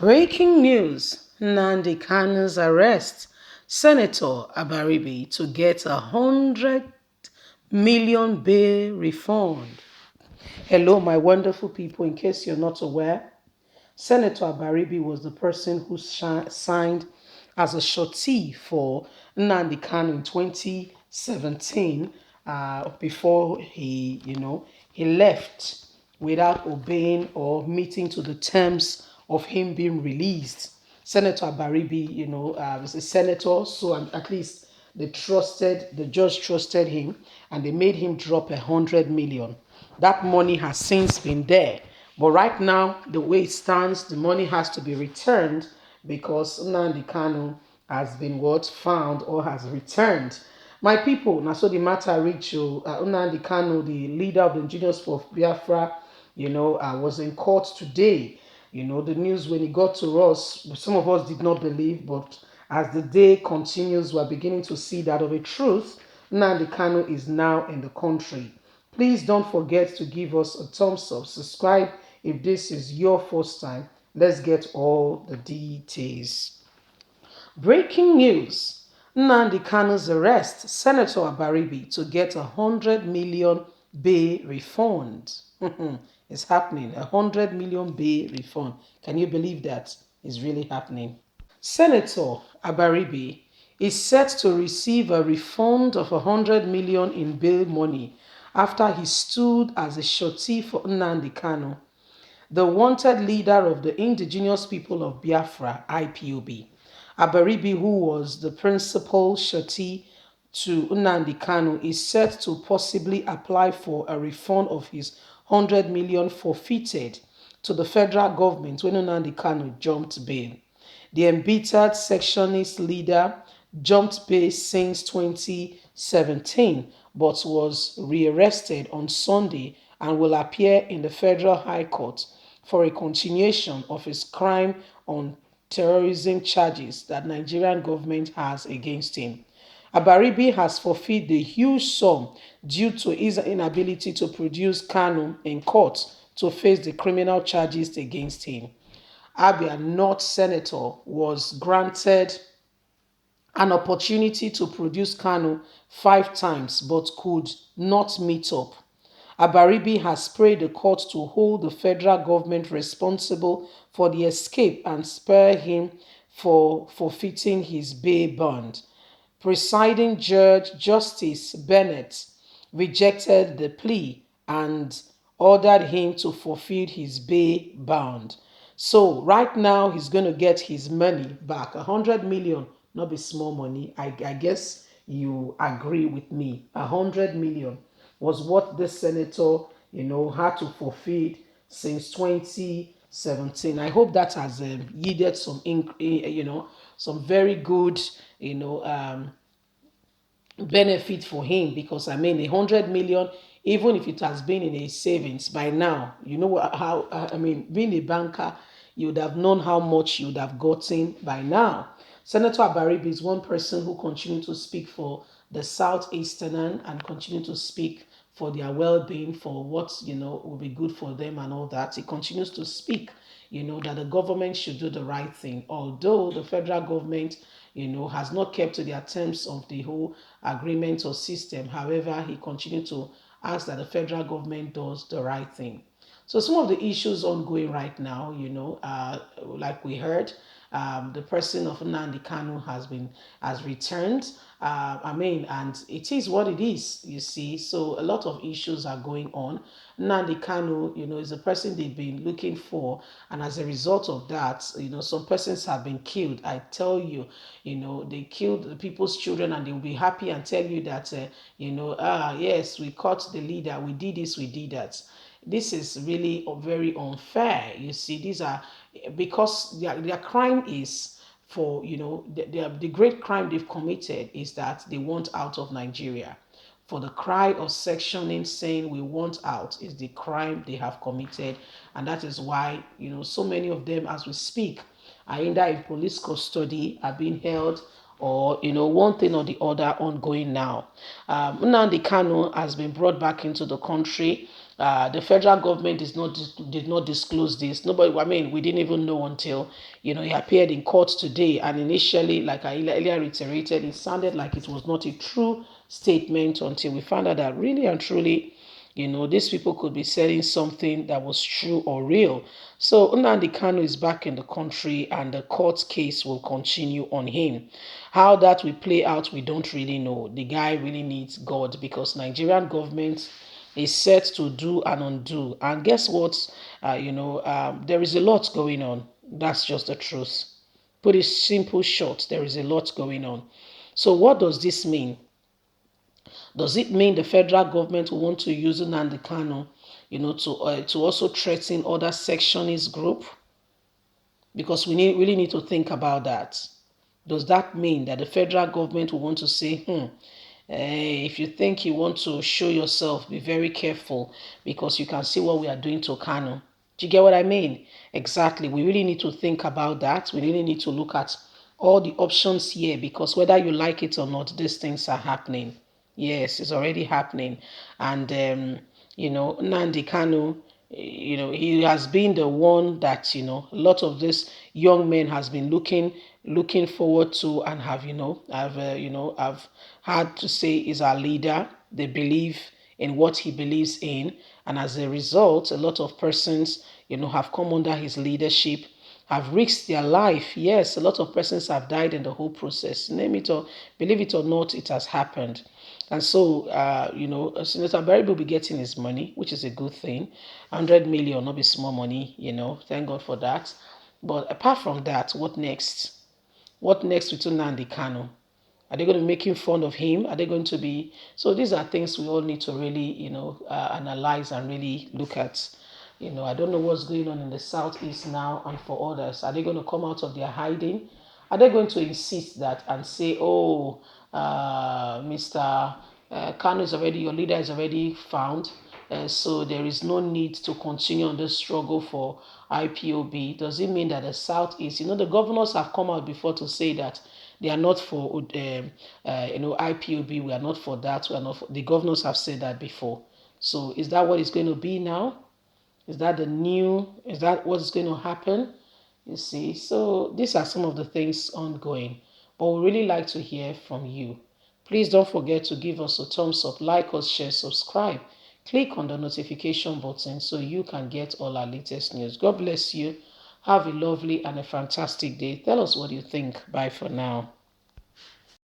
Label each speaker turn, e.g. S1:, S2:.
S1: Breaking news: Nnamdi Kanu's arrest. Senator Abaribe to get 100 million bail refund. Hello, my wonderful people. In case you're not aware, Senator Abaribe was the person who signed as a shorty for Nnamdi Kanu in 2017 before he left without obeying or meeting to the terms of him being released. Senator Abaribe, is a senator, so at least the judge trusted him, and they made him drop 100 million. That money has since been there, but right now, the way it stands, the money has to be returned because Nnamdi Kanu has been found or has returned. My people, now so the matter reach you. Nnamdi Kanu, the leader of the indigenous for Biafra, was in court today. The news when it got to us, some of us did not believe, but as the day continues, we're beginning to see that of a truth. Nnamdi Kanu is now in the country. Please don't forget to give us a thumbs up, subscribe if this is your first time. Let's get all the details. Breaking news: Nnamdi Kanu's arrest. Senator Abaribe to get 100 million bail refund. It's happening. 100 million bail refund. Can you believe that? It's really happening. Senator Abaribe is set to receive a refund of 100 million in bail money after he stood as a shorty for Nnamdi Kanu, the wanted leader of the indigenous people of Biafra, IPOB. Abaribe, who was the principal shorty to Nnamdi Kanu, is set to possibly apply for a refund of his 100 million forfeited to the federal government when Nnamdi Kanu jumped bail. The embittered sectionist leader jumped bail since 2017 but was rearrested on Sunday and will appear in the Federal High Court for a continuation of his crime on terrorism charges that Nigerian government has against him. Abaribe has forfeited the huge sum due to his inability to produce Kanu in court to face the criminal charges against him. Abia North Senator was granted an opportunity to produce Kanu 5 times but could not meet up. Abaribe has prayed the court to hold the federal government responsible for the escape and spare him for forfeiting his bail bond. Presiding Judge Justice Bennett rejected the plea and ordered him to forfeit his bail bond. So right now he's going to get his money back. 100 million, not be small money. I guess you agree with me. 100 million was what this senator, had to forfeit since 2017. I hope that has yielded some very good, benefit for him, because I mean 100 million, even if it has been in a savings by now, how I mean, being a banker, you would have known how much you would have gotten by now. Senator Abaribe is one person who continues to speak for the Southeastern and continue to speak for their well-being, for what will be good for them and all that. He continues to speak, that the government should do the right thing, although the federal government has not kept to their terms of the whole agreement or system. However, he continued to ask that the federal government does the right thing. So some of the issues ongoing right now, like we heard, the person of Nnamdi Kanu has returned. And it is what it is, you see. So a lot of issues are going on. Nnamdi Kanu, is a person they've been looking for, and as a result of that, some persons have been killed. I tell you, they killed the people's children, and they will be happy and tell you that, yes, we caught the leader, we did this, we did that. This is really very unfair. You see, these are because their crime is for, the great crime they've committed is that they want out of Nigeria. For the cry of sectioning, saying we want out, is the crime they have committed. And that is why, so many of them, as we speak, are either in police custody, are being held, or one thing or the other ongoing now. Nnamdi Kanu has been brought back into the country. The federal government did not disclose this. Nobody, I mean, we didn't even know until he appeared in court today. And initially, like I earlier reiterated, it sounded like it was not a true statement until we found out that really and truly, these people could be selling something that was true or real. So Nnamdi Kanu is back in the country, and the court case will continue on him. How that will play out, we don't really know. The guy really needs God, because Nigerian government is set to do and undo. And guess what? There is a lot going on. That's just the truth. Put it simple short, there is a lot going on. So what does this mean? Does it mean the federal government will want to use Nnamdi Kanu, to also threaten other sectionist group? Because we really need to think about that. Does that mean that the federal government will want to say, if you think you want to show yourself, be very careful, because you can see what we are doing to Kanu? Do you get what I mean? Exactly. We really need to think about that. We really need to look at all the options here, because whether you like it or not, these things are happening. Yes, it's already happening. And, Nnamdi Kanu, he has been the one that, a lot of this young men has been looking forward to, and have had to say is our leader. They believe in what he believes in. And as a result, a lot of persons, have come under his leadership, have risked their life. Yes, a lot of persons have died in the whole process. Name it or believe it or not, it has happened. And so, Senator Abaribe will be getting his money, which is a good thing. 100 million, not be small money, thank God for that. But apart from that, what next? What next with Nnamdi Kanu? Are they going to be making fun of him? Are they going to be... So these are things we all need to really, analyze and really look at. I don't know what's going on in the southeast now and for others. Are they going to come out of their hiding? Are they going to insist that and say, oh, Mr. Kanu is already, your leader is already found, so there is no need to continue on this struggle for IPOB? Does it mean that the southeast, the governors have come out before to say that they are not for, IPOB. We are not for that. We are not for, the governors have said that before. So is that what it's going to be now? Is that what's going to happen? You see, so these are some of the things ongoing, but we really like to hear from you. Please don't forget to give us a thumbs up, like us, share, subscribe. Click on the notification button so you can get all our latest news. God bless you. Have a lovely and a fantastic day. Tell us what you think. Bye for now.